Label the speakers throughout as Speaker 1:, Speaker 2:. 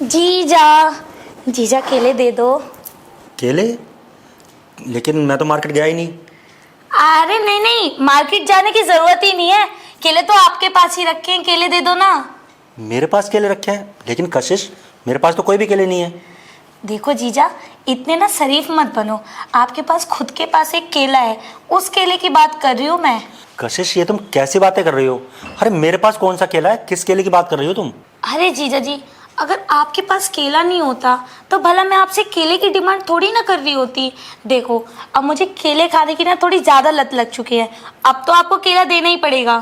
Speaker 1: जीजा, जीजा केले दे दो।
Speaker 2: केले? लेकिन मैं तो मार्केट गया ही नहीं।
Speaker 1: अरे नहीं नहीं, मार्केट जाने की जरूरत ही नहीं है, केले तो आपके पास ही रखे हैं, केले दे दो ना।
Speaker 2: मेरे पास केले रखे हैं, लेकिन कशिश मेरे पास तो कोई भी केले नहीं है।
Speaker 1: देखो जीजा, इतने ना शरीफ मत बनो, आपके पास खुद के पास एक केला है, उस केले की बात कर रही हूँ मैं।
Speaker 2: कशिश ये तुम कैसी बातें कर रही हो? अरे मेरे पास कौन सा केला है? किस केले की बात कर रही हो तुम?
Speaker 1: अरे जीजा जी, अगर आपके पास केला नहीं होता तो भला मैं आपसे केले की डिमांड थोड़ी ना कर रही होती। देखो, अब मुझे केले खाने की ना थोड़ी ज़्यादा लत लग चुकी है, अब तो आपको केला देना ही पड़ेगा।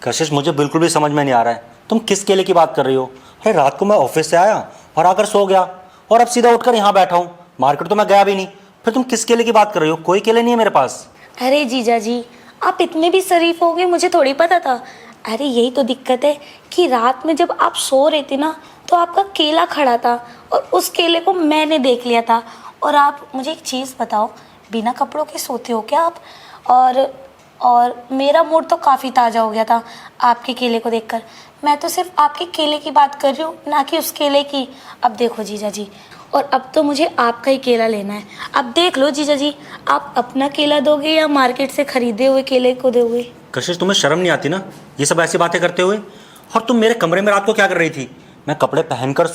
Speaker 2: कशिश मुझे बिल्कुल भी समझ में नहीं आ रहा है, तुम किस केले की बात कर रही हो? अरे रात को मैं ऑफिस से आया और आकर सो गया, और अब सीधा उठकर यहाँ बैठा हूँ। मार्केट तो मैं गया भी नहीं, फिर तुम किस केले की बात कर रही हो? कोई केले नहीं है मेरे पास।
Speaker 1: अरे जीजा जी, आप इतने भी शरीफ हो गए, मुझे थोड़ी पता था। अरे यही तो दिक्कत है कि रात में जब आप सो रहे थे ना, तो आपका केला खड़ा था और उस केले को मैंने देख लिया था। और आप मुझे एक चीज़ बताओ, बिना कपड़ों के सोते हो क्या आप? और मेरा मूड तो काफ़ी ताज़ा हो गया था आपके केले को देखकर। मैं तो सिर्फ आपके केले की बात कर रही हूँ, ना कि उस केले की। अब देखो जीजा जी, और अब तो मुझे आपका ही केला लेना है। अब देख लो जीजा जी, आप अपना केला दोगे या मार्केट से खरीदे हुए केले को दोगे?
Speaker 2: कशिश तुम्हें शर्म नहीं आती ना ये सब ऐसी बातें करते हुए? और तुम मेरे कमरे में रात को क्या कर रही थी? मैं कपड़े पहनकर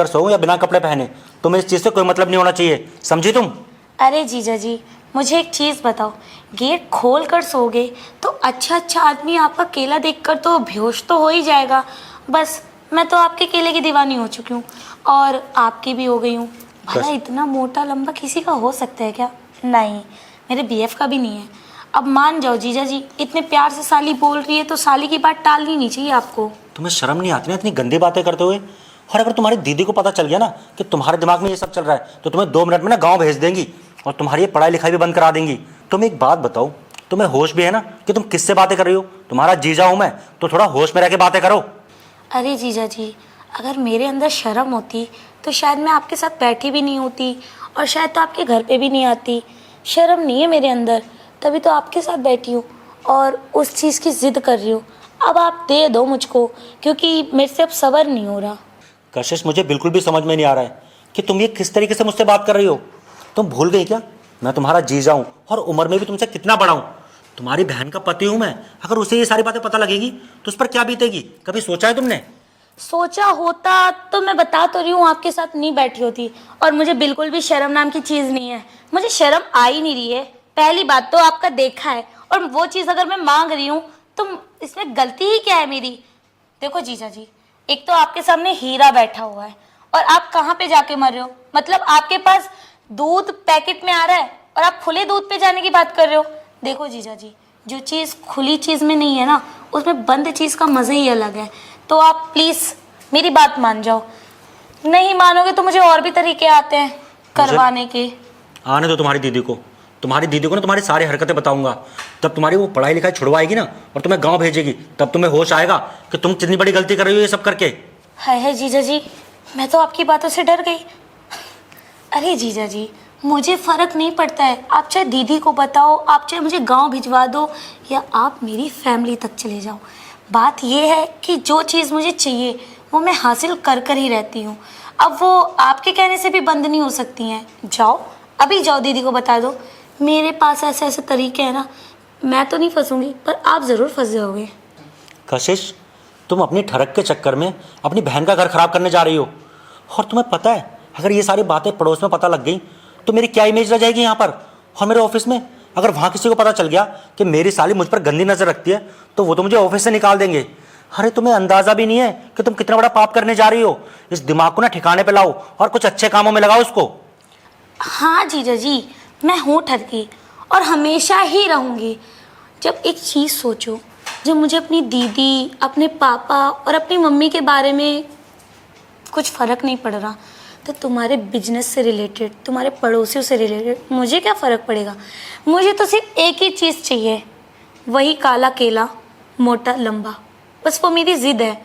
Speaker 2: सोऊं या बिना कपड़े पहने, तुम्हें इस चीज़ से कोई मतलब नहीं होना चाहिए, समझी तुम?
Speaker 1: अरे जीजा जी, मुझे एक चीज़ बताओ, गेट खोल कर सोगे तो अच्छा आदमी आपका केला देखकर तो बेहोश तो हो ही जाएगा। बस मैं तो आपके केले की दीवानी हो चुकी हूँ, और आपकी भी हो गई हूँ। भला इतना मोटा लंबा किसी का हो सकता है क्या? नहीं, मेरे बीएफ का भी नहीं है। अब मान जाओ जीजा जी, इतने प्यार से साली बोल रही है तो साली की बात टालनी नहीं चाहिए आपको।
Speaker 2: तुम्हें शर्म नहीं आती ना इतनी गंदी बातें करते हुए? और अगर तुम्हारी दीदी को पता चल गया ना कि तुम्हारे दिमाग में ये सब चल रहा है, तो तुम्हें 2 मिनट में ना गाँव भेज देंगी और तुम्हारी ये पढ़ाई लिखाई भी बंद करा देंगी। तुम एक बात बताओ, तुम्हें होश भी है ना कि तुम किससे बातें कर रही हो? तुम्हारा जीजा हूँ मैं, तो थोड़ा होश में रह के बातें करो।
Speaker 1: अरे जीजा जी, अगर मेरे अंदर शर्म होती तो शायद मैं आपके साथ बैठी भी नहीं होती, और शायद तो आपके घर पे भी नहीं आती। शर्म नहीं है मेरे अंदर, तभी तो आपके साथ बैठी हूँ और उस चीज़ की ज़िद कर रही हूँ। अब आप दे दो मुझको, क्योंकि मेरे से अब सब्र नहीं हो रहा।
Speaker 2: कशिश मुझे बिल्कुल भी समझ में नहीं आ रहा है कि तुम ये किस तरीके से मुझसे बात कर रही हो। तुम भूल गई क्या मैं तुम्हारा जीजा हूँ, और उम्र में भी तुमसे कितना बड़ा हूँ? तुम्हारी बहन का पति हूँ मैं। अगर उसे ये सारी बातें पता लगेगी तो उस पर क्या बीतेगी? कभी सोचा है तुमने?
Speaker 1: सोचा होता तो मैं बता तो रही हूँ, आपके साथ नहीं बैठी होती। और मुझे बिल्कुल भी शर्म नाम की चीज़ नहीं है, मुझे शर्म आ ही नहीं रही है। पहली बात तो आपका देखा है, और वो चीज़ अगर मैं मांग रही हूँ तो इसमें गलती ही क्या है मेरी? देखो जीजा जी, एक तो आपके सामने हीरा बैठा हुआ है और आप कहाँ पे जाके मर रहे हो? मतलब आपके पास दूध पैकेट में आ रहा है और आप खुले दूध पे जाने की बात कर रहे हो। देखो जीजा जी, जो चीज़ खुली चीज़ में नहीं है ना, उसमें बंद चीज़ का मज़ा ही अलग है। तो आप प्लीज़ मेरी बात मान जाओ। नहीं मानोगे तो मुझे और भी तरीके आते हैं करवाने के।
Speaker 2: आने दो तुम्हारी दीदी को ना तुम्हारी सारी हरकतें बताऊंगा। जब तुम्हारी वो पढ़ाई लिखाई छुड़वाएगी ना और तुम्हें गांव भेजेगी, तब तुम्हें होश आएगा कि तुम कितनी बड़ी गलती कर रही हो ये सब करके।
Speaker 1: हाय जीजा जी, मैं तो आपकी बातों से डर गई। अरे जीजा जी, मुझे फ़र्क नहीं पड़ता है, आप चाहे दीदी को बताओ, आप चाहे मुझे गांव भिजवा दो, या आप मेरी फैमिली तक चले जाओ। बात यह है कि जो चीज़ मुझे चाहिए वो मैं हासिल कर कर ही रहती हूँ। अब वो आपके कहने से भी बंद नहीं हो सकती हैं। जाओ, अभी जाओ, दीदी को बता दो। मेरे पास ऐसे ऐसे तरीके हैं ना, मैं तो नहीं फंसूंगी पर आप ज़रूर फंस जाओगे।
Speaker 2: कशिश, तुम अपनी ठरक के चक्कर में अपनी बहन का घर खराब करने जा रही हो। और तुम्हें पता है, अगर ये सारी बातें पड़ोस में पता लग गई तो मेरी क्या इमेज रह जाएगी यहाँ पर और मेरे ऑफिस में? अगर वहाँ किसी को पता चल गया कि मेरी साली मुझ पर गंदी नज़र रखती है, तो वो तो मुझे ऑफिस से निकाल देंगे। अरे तुम्हें अंदाज़ा भी नहीं है कि तुम कितना बड़ा पाप करने जा रही हो। इस दिमाग को ना ठिकाने पे लाओ और कुछ अच्छे कामों में लगाओ उसको।
Speaker 1: हाँ जीजा जी, मैं हूँ ठरकी और हमेशा ही रहूँगी। जब एक चीज़ सोचो, जब मुझे अपनी दीदी, अपने पापा और अपनी मम्मी के बारे में कुछ फ़र्क नहीं पड़ रहा, तो तुम्हारे बिजनेस से रिलेटेड, तुम्हारे पड़ोसियों से रिलेटेड मुझे क्या फ़र्क पड़ेगा? मुझे तो सिर्फ एक ही चीज़ चाहिए, वही काला केला, मोटा लंबा। बस वो मेरी ज़िद है,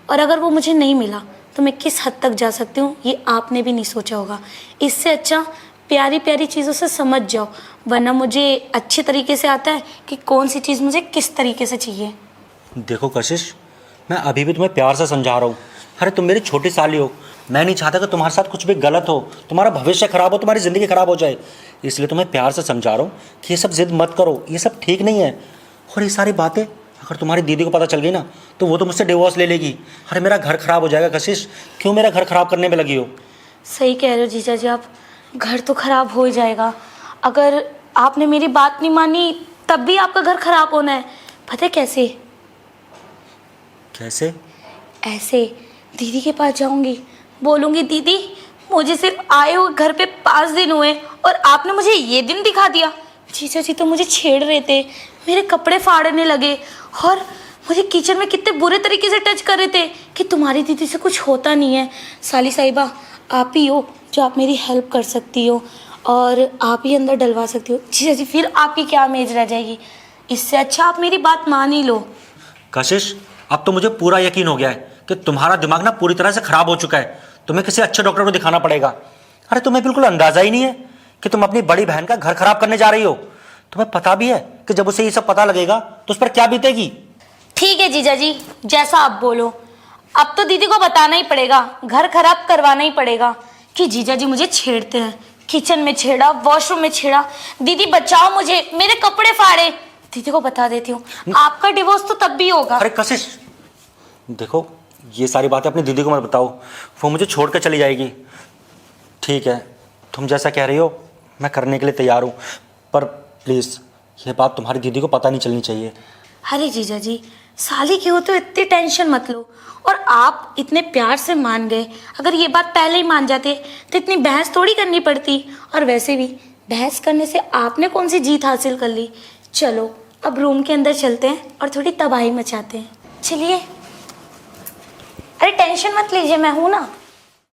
Speaker 1: और अगर वो मुझे नहीं मिला तो मैं किस हद तक जा सकती हूँ ये आपने भी नहीं सोचा होगा। इससे अच्छा प्यारी प्यारी चीज़ों से समझ जाओ, वरना मुझे अच्छे तरीके से आता है कि कौन सी चीज़ मुझे किस तरीके से चाहिए।
Speaker 2: देखो कशिश, मैं अभी भी तुम्हें प्यार से समझा रहा हूँ। अरे तुम मेरी छोटी साली हो, मैं नहीं चाहता कि तुम्हारे साथ कुछ भी गलत हो, तुम्हारा भविष्य खराब हो, तुम्हारी ज़िंदगी खराब हो जाए। इसलिए तुम्हें प्यार से समझा रहा हूँ कि ये सब जिद मत करो, ये सब ठीक नहीं है। और ये सारी बातें अगर तुम्हारी दीदी को पता चल गई ना तो वो तो मुझसे डिवोर्स ले लेगी। अरे मेरा घर खराब हो जाएगा कशिश, क्यों मेरा घर खराब करने में लगी हो?
Speaker 1: सही कह रहे हो जीजा जी आप, घर तो खराब हो ही जाएगा। अगर आपने मेरी बात नहीं मानी तब भी आपका घर खराब होना है। पता है कैसे?
Speaker 2: कैसे?
Speaker 1: ऐसे दीदी के पास जाऊंगी, बोलूंगी दीदी मुझे सिर्फ आए हुए घर पे 5 दिन हुए और आपने मुझे ये दिन दिखा दिया। जीजा जी तो मुझे छेड़ रहे थे, मेरे कपड़े फाड़ने लगे और मुझे किचन में कितने बुरे तरीके से टच कर रहे थे कि तुम्हारी दीदी से कुछ होता नहीं है। साली साहिबा आप ही हो जो आप मेरी हेल्प कर सकती हो और आप ही अंदर डलवा सकती हो। जीजा जी फिर आपकी क्या इमेज रह जाएगी? इससे अच्छा आप मेरी बात मान ही लो।
Speaker 2: कशिश अब तो मुझे पूरा यकीन हो गया है कि तुम्हारा दिमाग ना पूरी तरह से खराब हो चुका है। तुम्हें किसी अच्छे डॉक्टर को दिखाना पड़ेगा। अरे तुम्हें बिल्कुल अंदाजा ही नहीं है कि तुम अपनी बड़ी बहन का घर खराब करने जा रही हो। तुम्हें पता भी है कि जब उसे ये सब पता लगेगा तो उस पर क्या बीतेगी।
Speaker 1: ठीक है जीजा जी, जैसा आप बोलो। अब तो दीदी को बताना ही पड़ेगा, घर खराब करवाना ही पड़ेगा कि जीजा जी मुझे छेड़ते हैं। किचन में छेड़ा, वॉशरूम में छेड़ा। दीदी बचाओ मुझे, मेरे कपड़े फाड़े। दीदी को बता देती हूँ, आपका डिवोर्स तो तब भी होगा।
Speaker 2: अरे कशिश देखो, ये सारी बातें अपनी दीदी को मत बताओ, वो मुझे छोड़ कर चली जाएगी। ठीक है, तुम जैसा कह रही हो मैं करने के लिए तैयार हूँ, पर प्लीज़ ये बात तुम्हारी दीदी को पता नहीं चलनी चाहिए।
Speaker 1: अरे जीजा जी साली की हो तो इतनी टेंशन मत लो। और आप इतने प्यार से मान गए, अगर ये बात पहले ही मान जाते तो इतनी बहस थोड़ी करनी पड़ती। और वैसे भी बहस करने से आपने कौन सी जीत हासिल कर ली। चलो अब रूम के अंदर चलते हैं और थोड़ी तबाही मचाते हैं। चलिए। अरे टेंशन मत लीजिए, मैं हूं ना।